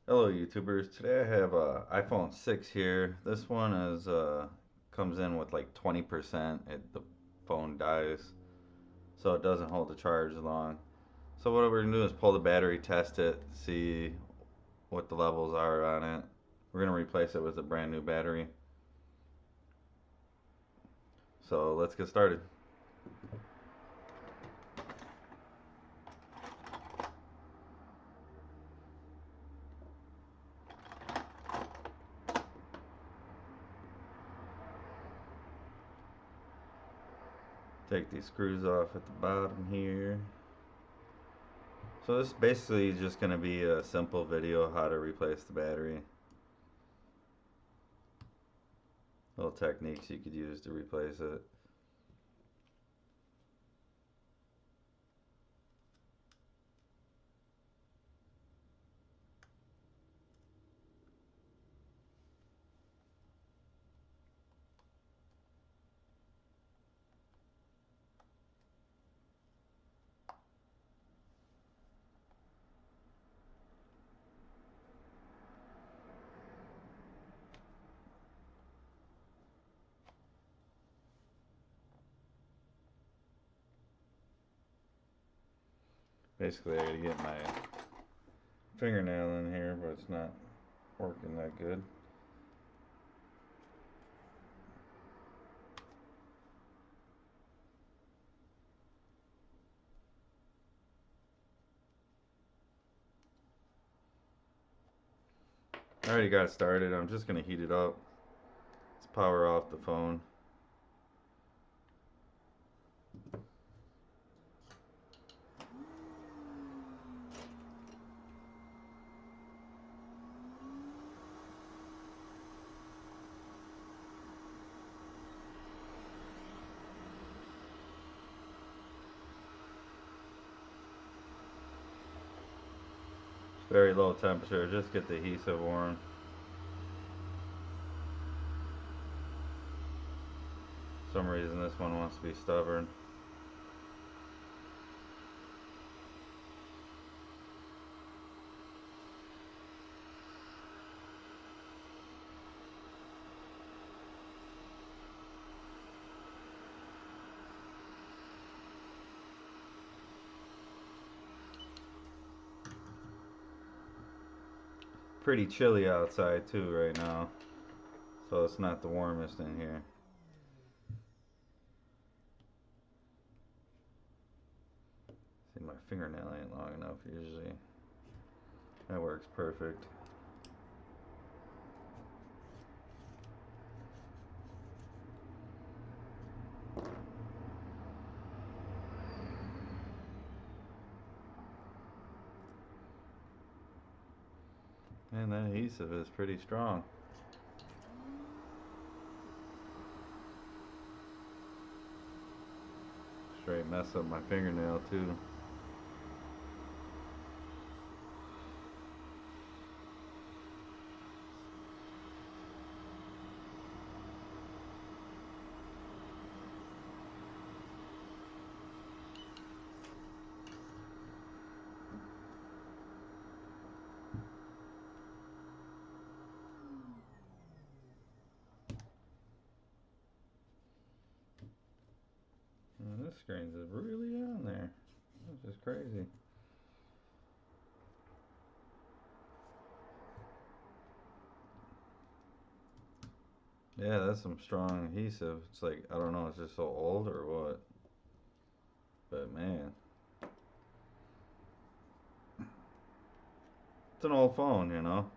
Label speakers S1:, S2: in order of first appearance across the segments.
S1: Hello YouTubers. Today I have a iPhone 6 here. This one is comes in with like 20%. The phone dies, so it doesn't hold the charge long. So what we're gonna do is pull the battery, test it, see what the levels are on it. We're gonna replace it with a brand new battery. So let's get started. Take these screws off at the bottom here. So this is basically just gonna be a simple video how to replace the battery. Little techniques you could use to replace it. Basically I gotta get my fingernail in here, but it's not working that good. I already got it started. I'm just gonna heat it up. Let's power off the phone. It's very low temperature. Just get the adhesive warm. For some reason this one wants to be stubborn. Pretty chilly outside too right now, so it's not the warmest in here. See, my fingernail ain't long enough usually. That works perfect. And that adhesive is pretty strong. Straight mess up my fingernail too. And this screen's really on there. That's just crazy. Yeah, that's some strong adhesive. It's like, I don't know, it's just so old or what. But man, it's an old phone, you know.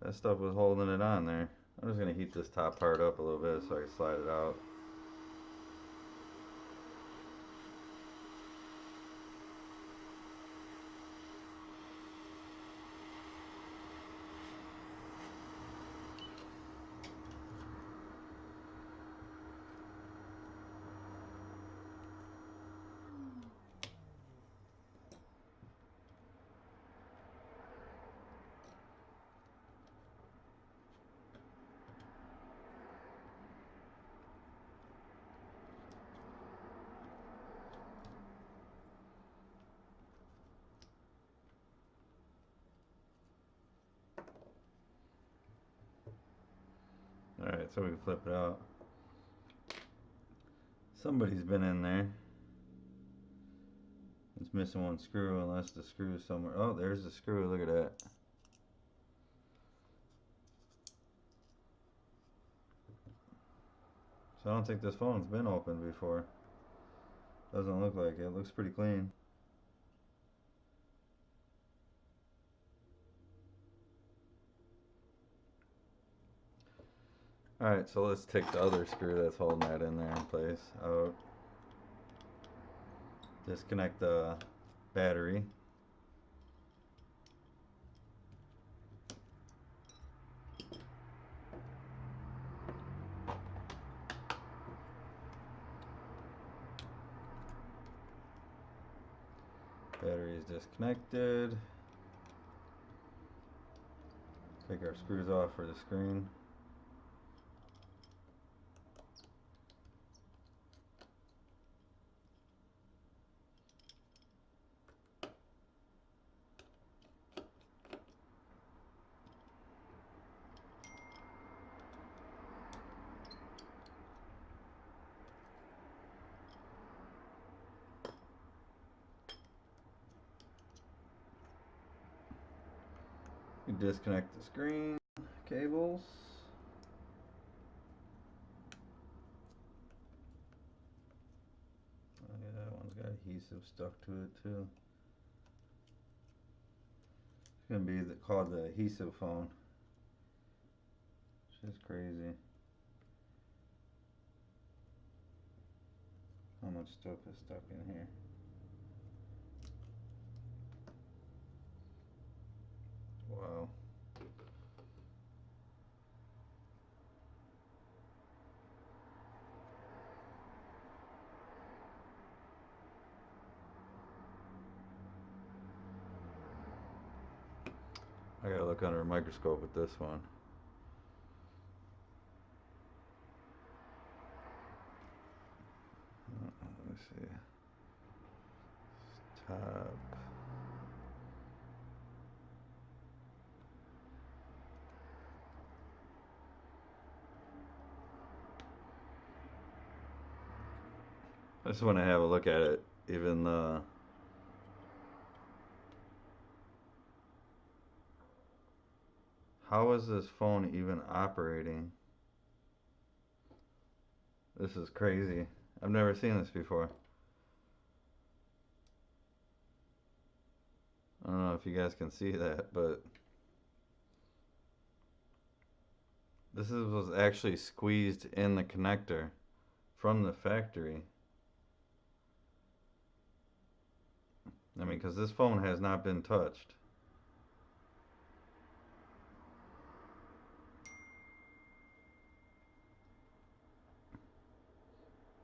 S1: That stuff was holding it on there. I'm just gonna heat this top part up a little bit so I can slide it out. Alright, so we can flip it out. Somebody's been in there. It's missing one screw unless the screw is somewhere. Oh, there's the screw. Look at that. So I don't think this phone's been opened before. Doesn't look like it. It looks pretty clean. Alright, so let's take the other screw that's holding that in there in place out. Disconnect the battery. Battery is disconnected. Take our screws off for the screen. You disconnect the screen cables. Oh, yeah, that one's got adhesive stuck to it too. It's gonna be called the adhesive phone. It's just crazy how much stuff is stuck in here. Wow. I gotta look under a microscope with this one. Let me see. Top. I just want to have a look at it. Even the how is this phone even operating? This is crazy. I've never seen this before. I don't know if you guys can see that, but was actually squeezed in the connector from the factory. I mean, because this phone has not been touched.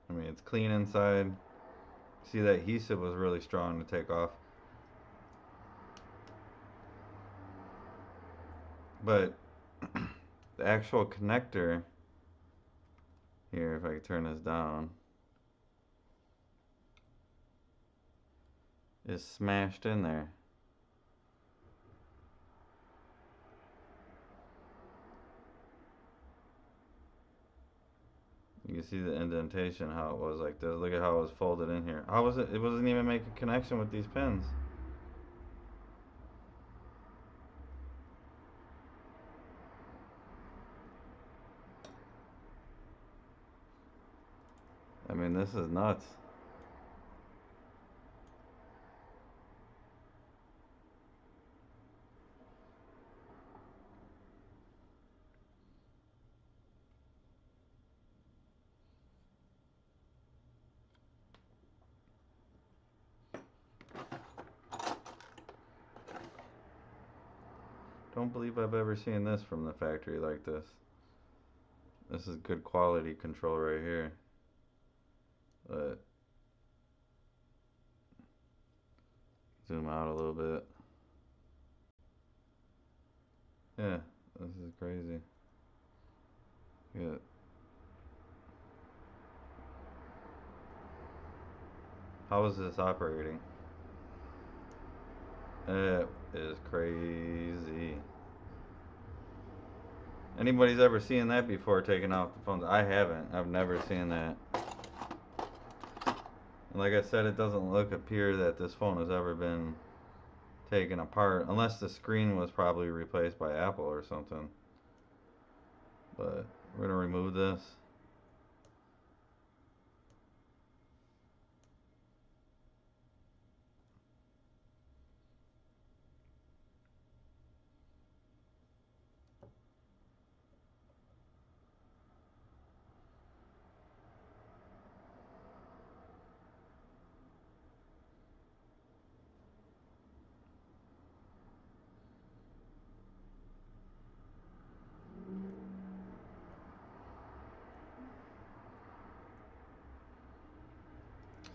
S1: I mean, it's clean inside. See, that adhesive was really strong to take off. But the actual connector here, if I could turn this down, is smashed in there. You can see the indentation, how it was like this. Look at how it was folded in here. How was it? It wasn't even making connection with these pins. I mean, this is nuts. Don't believe I've ever seen this from the factory like this. This is good quality control right here. But zoom out a little bit. Yeah, this is crazy. Yeah. How is this operating? It is crazy. Anybody's ever seen that before, taking off the phones? I haven't. I've never seen that. And like I said, it doesn't appear that this phone has ever been taken apart, unless the screen was probably replaced by Apple or something. But we're gonna remove this.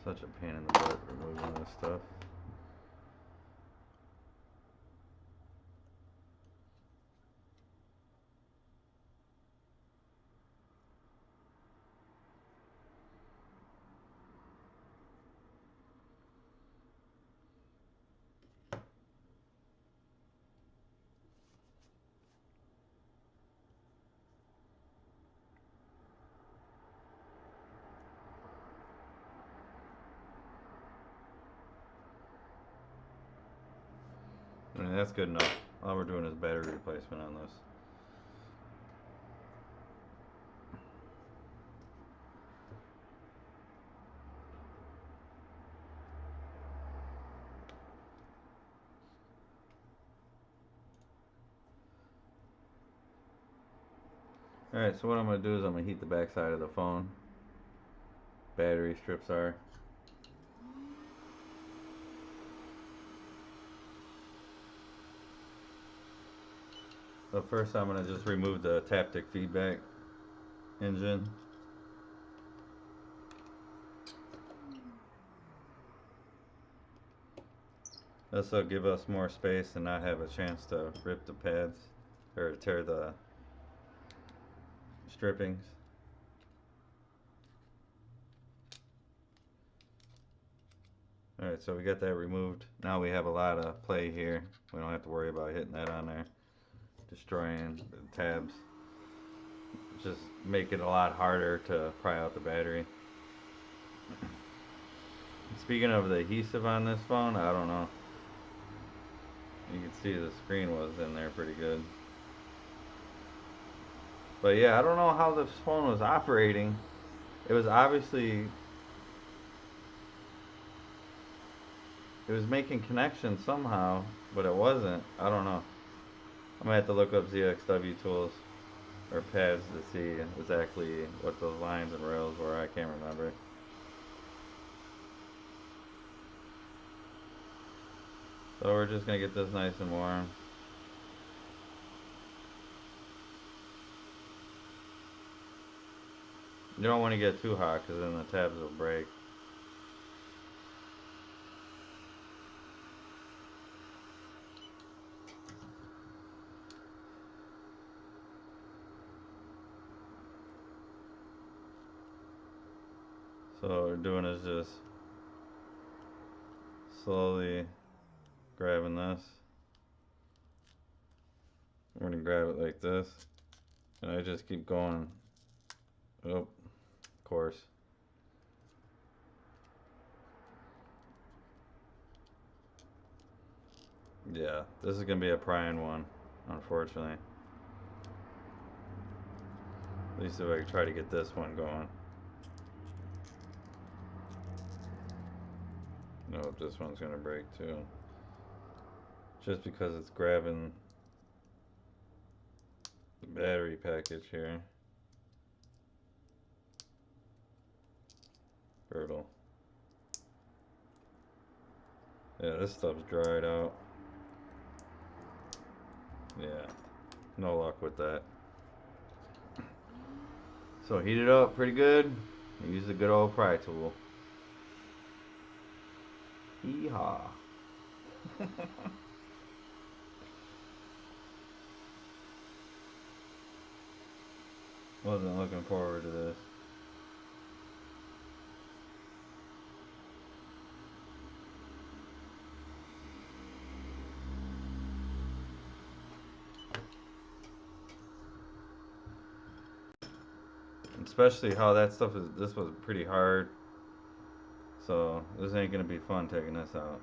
S1: Such a pain in the butt removing this stuff. I mean, that's good enough. All we're doing is battery replacement on this. Alright, so what I'm going to do is I'm going to heat the back side of the phone. Battery strips are. So first I'm going to just remove the taptic feedback engine. This will give us more space and not have a chance to rip the pads or tear the strippings. Alright, so we got that removed. Now we have a lot of play here. We don't have to worry about hitting that on there, destroying the tabs. Just make it a lot harder to pry out the battery. Speaking of the adhesive on this phone, I don't know. You can see the screen was in there pretty good. But yeah, I don't know how this phone was operating. It was obviously, it was making connections somehow, but it wasn't. I don't know. I'm gonna have to look up ZXW tools or pads to see exactly what those lines and rails were. I can't remember. So we're just gonna get this nice and warm. You don't want to get too hot because then the tabs will break. So what we're doing is just slowly grabbing this. We're gonna grab it like this, and I just keep going. Oh, of course. Yeah, this is gonna be a prying one, unfortunately. At least if I can try to get this one going. No, this one's gonna break too. Just because it's grabbing the battery package here. Brutal. Yeah, this stuff's dried out. Yeah, no luck with that. So heat it up pretty good. Use the good old pry tool. Hee-haw. Wasn't looking forward to this. Especially how that stuff is. This was pretty hard, so this ain't gonna be fun taking this out.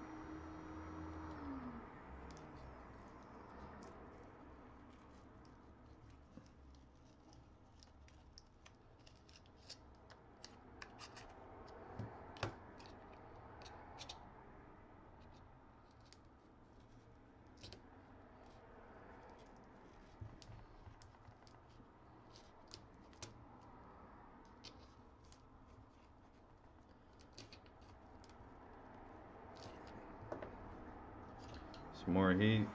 S1: Some more heat.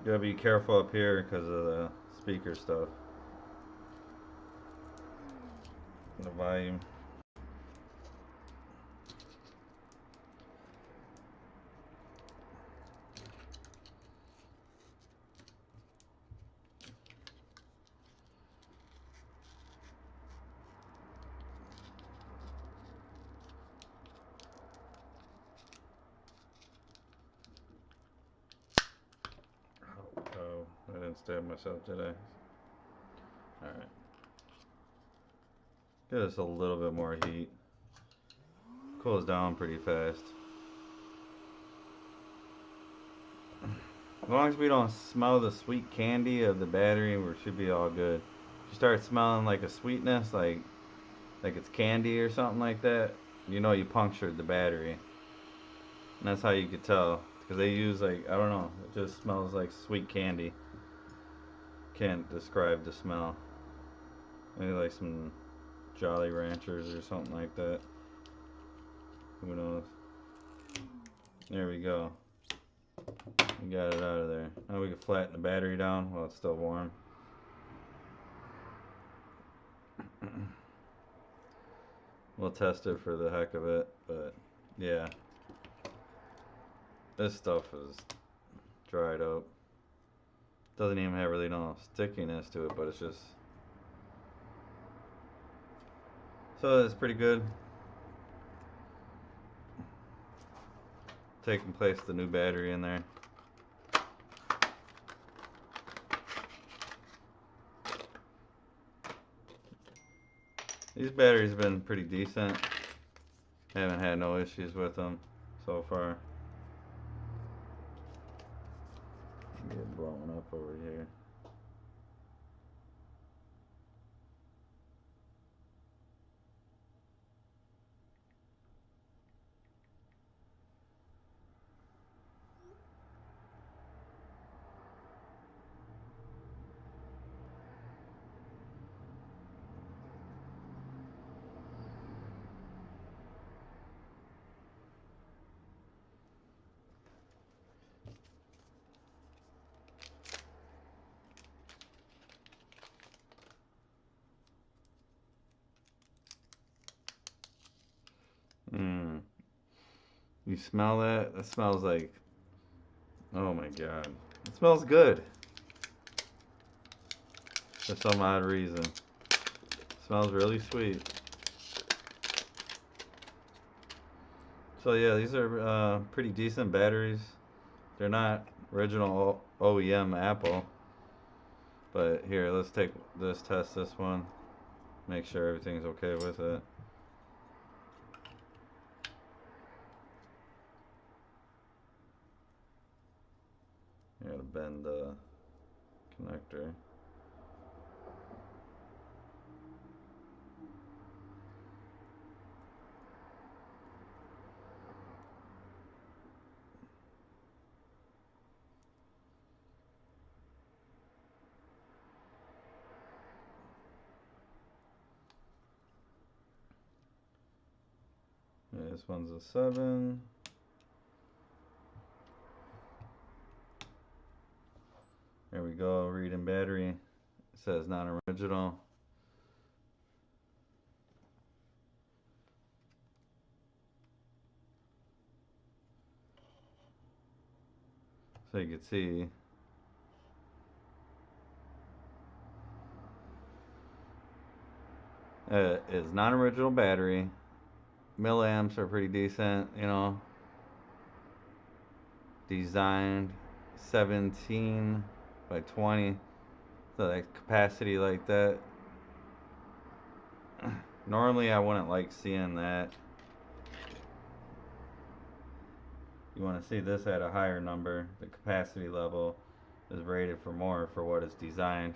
S1: You gotta be careful up here because of the speaker stuff. The volume. Oh, I didn't stab myself, did I? Alright. Give us a little bit more heat. Cools down pretty fast. As long as we don't smell the sweet candy of the battery, we should be all good. If you start smelling like a sweetness, like it's candy or something like that, you know you punctured the battery. And that's how you could tell. Because they use like, I don't know, it just smells like sweet candy. Can't describe the smell. Maybe like some Jolly Ranchers or something like that. Who knows? There we go. We got it out of there. Now we can flatten the battery down while it's still warm. We'll test it for the heck of it, but yeah. This stuff is dried up. Doesn't even have really no stickiness to it, but it's just... So it's pretty good. Taking place the new battery in there. These batteries have been pretty decent. Haven't had no issues with them so far. Get blown up over here. Mmm. You smell that? That smells like... Oh my god. It smells good. For some odd reason. It smells really sweet. So yeah, these are pretty decent batteries. They're not original OEM Apple. But here, let's test this one. Make sure everything's okay with it. You gotta bend the connector. Yeah, this one's a 7. There we go, reading battery. It says non-original. So you can see is non-original battery. Milliamps are pretty decent, you know. Designed 17 by 20. So that capacity like that. Normally I wouldn't like seeing that. You want to see this at a higher number. The capacity level is rated for more for what it's designed.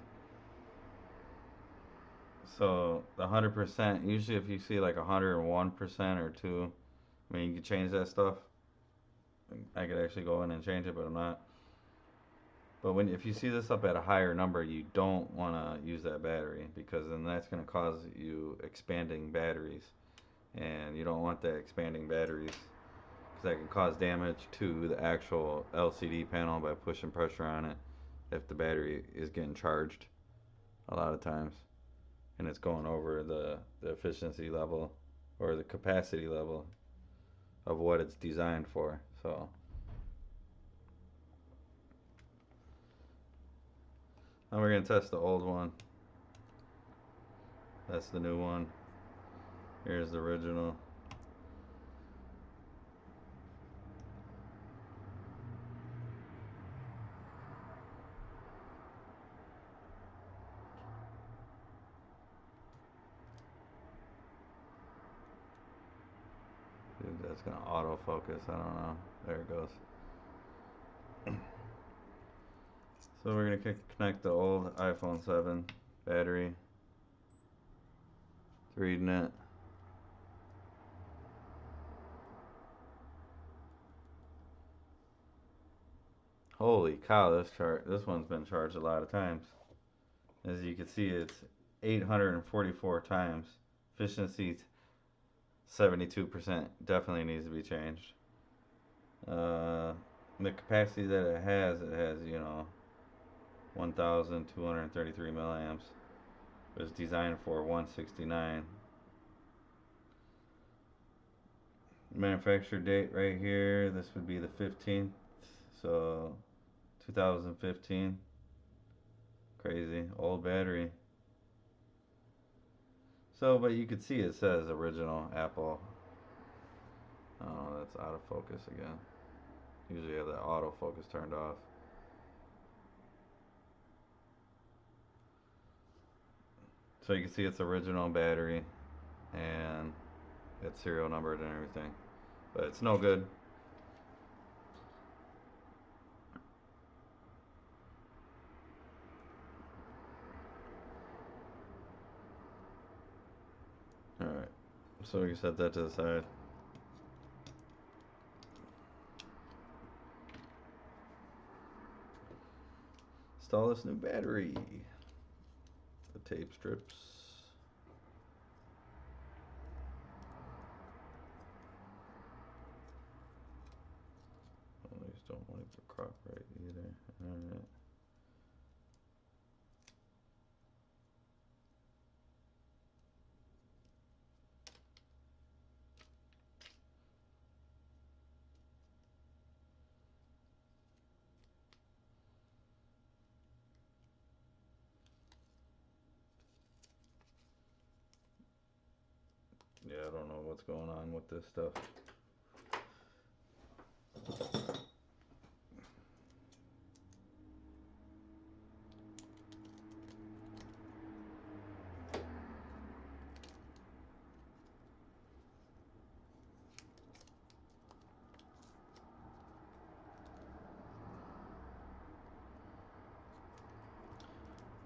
S1: So the 100%, usually if you see like 101% or 2, I mean you can change that stuff. I could actually go in and change it, but I'm not. But if you see this up at a higher number, you don't want to use that battery, because then that's going to cause you expanding batteries, and you don't want that expanding batteries, because that can cause damage to the actual LCD panel by pushing pressure on it if the battery is getting charged a lot of times and it's going over the efficiency level or the capacity level of what it's designed for. So now we're going to test the old one. That's the new one. Here's the original. Dude, that's going to autofocus. I don't know. There it goes. So we're going to connect the old iPhone 7 battery. It's reading it. Holy cow, this one's been charged a lot of times. As you can see, it's 844 times. Efficiency 72%. Definitely needs to be changed. The capacity that it has, you know, 1,233 milliamps. It was designed for 169. Manufacture date right here, this would be the 15th, so 2015. Crazy, old battery. So, but you could see it says original Apple. Oh, that's out of focus again. Usually I have the autofocus turned off. So you can see it's original battery and it's serial numbered and everything. But it's no good. Alright, so we can set that to the side. Install this new battery. The tape strips. Well, these don't want it to crop right either. Alright. Yeah, I don't know what's going on with this stuff.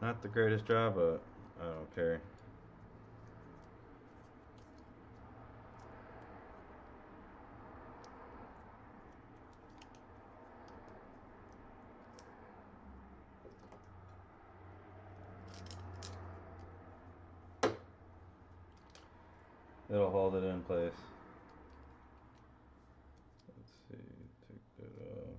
S1: Not the greatest job, but I don't care. It'll hold it in place. Let's see, take that off.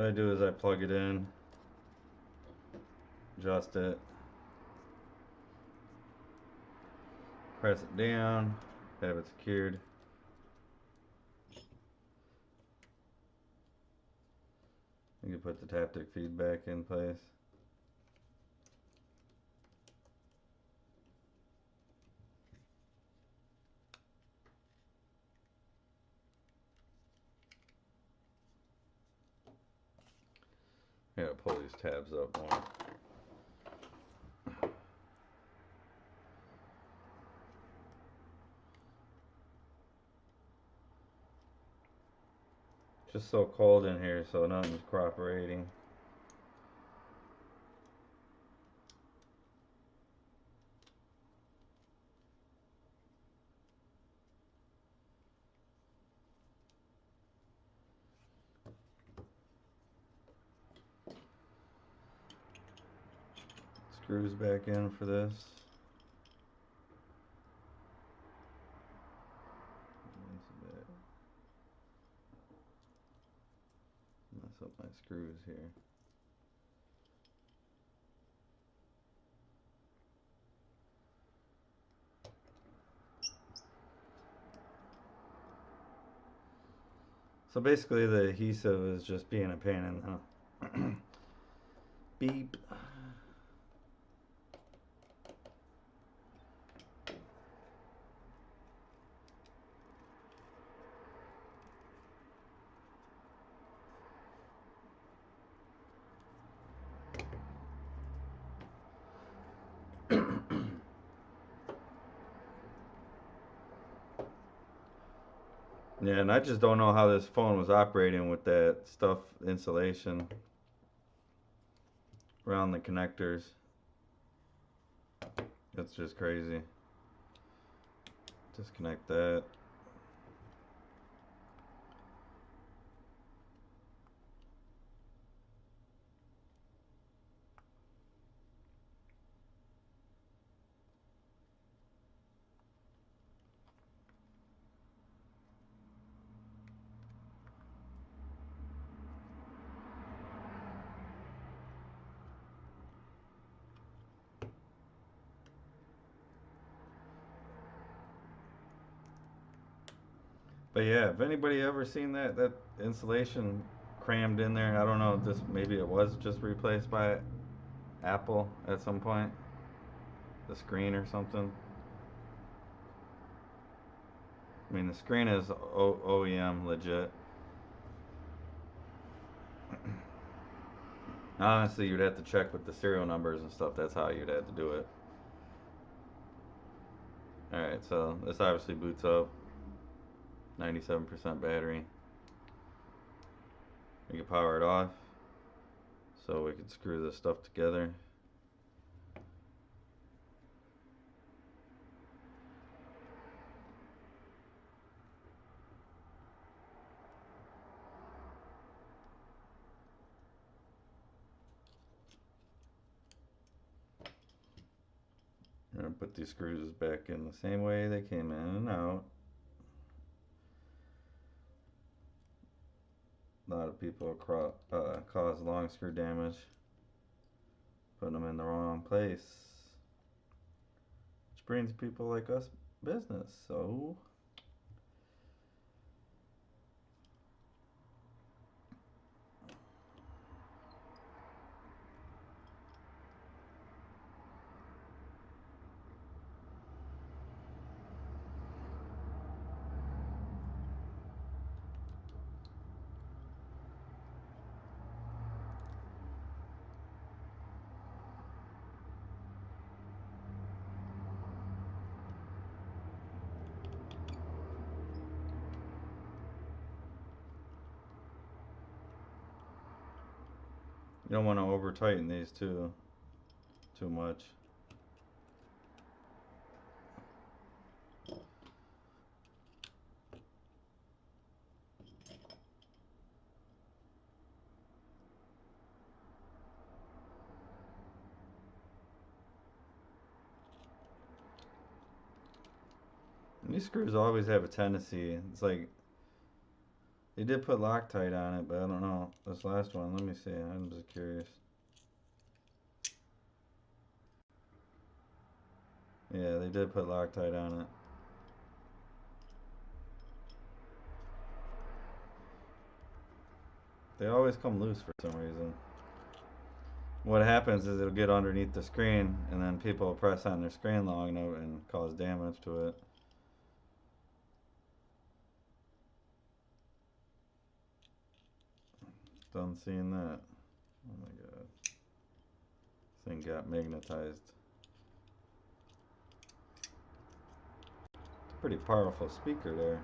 S1: what I do is I plug it in, adjust it, press it down, have it secured. You can put the taptic feedback in place. I gotta pull these tabs up more. Just so cold in here, so nothing's cooperating. Screws back in for this. Mess up my screws here. So basically the adhesive is just being a pain in the beep. Yeah, and I just don't know how this phone was operating with that stuff insulation around the connectors. That's just crazy. Disconnect that. But yeah, if anybody ever seen that insulation crammed in there, I don't know, this maybe it was just replaced by Apple at some point, the screen or something. I mean, the screen is OEM legit. Honestly, you'd have to check with the serial numbers and stuff. That's how you'd have to do it. Alright, so this obviously boots up. 97% battery. We can power it off. So we can screw this stuff together. I'm going to put these screws back in the same way they came in and out. A lot of people cause long screw damage putting them in the wrong place, which brings people like us business. So you don't want to over tighten these too much. And these screws always have a tendency, it's like They did put Loctite on it, but I don't know. This last one, let me see. I'm just curious. Yeah, they did put Loctite on it. They always come loose for some reason. What happens is it'll get underneath the screen, and then people will press on their screen long enough and cause damage to it. Done seeing that. Oh my god. This thing got magnetized. It's a pretty powerful speaker there.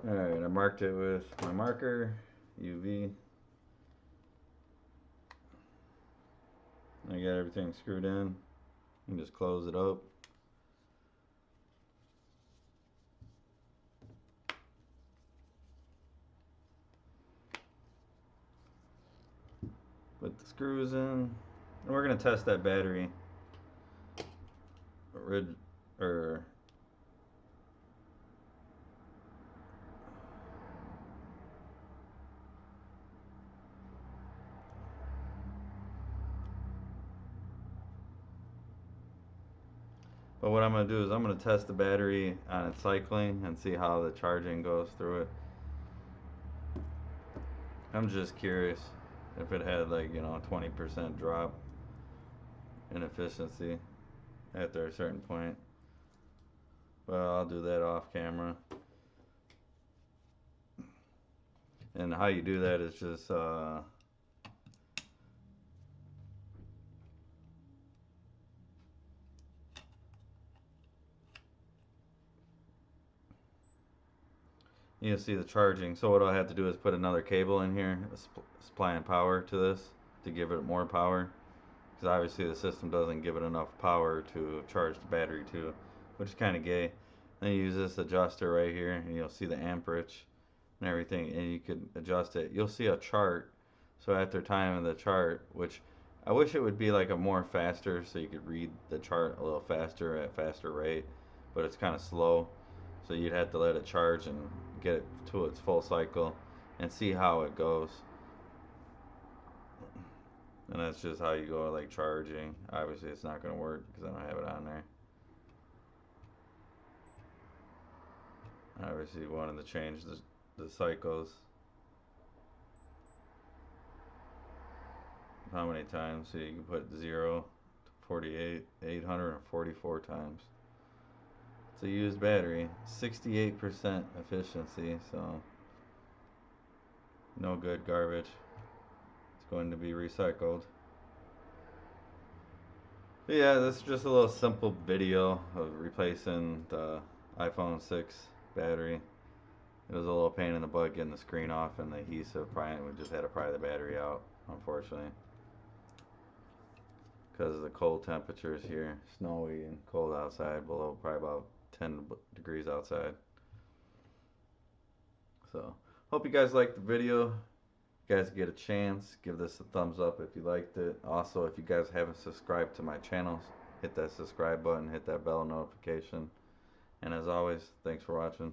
S1: Alright, I marked it with my marker, UV. I got everything screwed in. You can just close it up. Put the screws in. And we're going to test that battery. Or But what I'm going to do is I'm going to test the battery on its cycling and see how the charging goes through it. I'm just curious if it had like, you know, a 20% drop in efficiency after a certain point. Well, I'll do that off camera. And how you do that is just you'll see the charging. So what I'll have to do is put another cable in here, supplying power to this to give it more power. Because obviously the system doesn't give it enough power to charge the battery to, which is kind of gay. Then you use this adjuster right here, and you'll see the amperage and everything, and you can adjust it. You'll see a chart. So after time of the chart, which I wish it would be like a more faster, so you could read the chart a little faster at faster rate, but it's kind of slow. So you'd have to let it charge and get it to its full cycle and see how it goes. And that's just how you go like charging. Obviously it's not going to work because I don't have it on there. Obviously you wanted to change the cycles. How many times? So you can put 0 to 48, 844 times. It's a used battery. 68% efficiency, so no good garbage. It's going to be recycled. But yeah, this is just a little simple video of replacing the iPhone 6 battery. It was a little pain in the butt getting the screen off and the adhesive. We just had to pry the battery out, unfortunately, because of the cold temperatures here. Snowy and cold outside, below probably about 10 degrees outside. So hope you guys liked the video. If you guys get a chance, give this a thumbs up if you liked it. Also, if you guys haven't subscribed to my channel, hit that subscribe button, hit that bell notification. And as always, thanks for watching.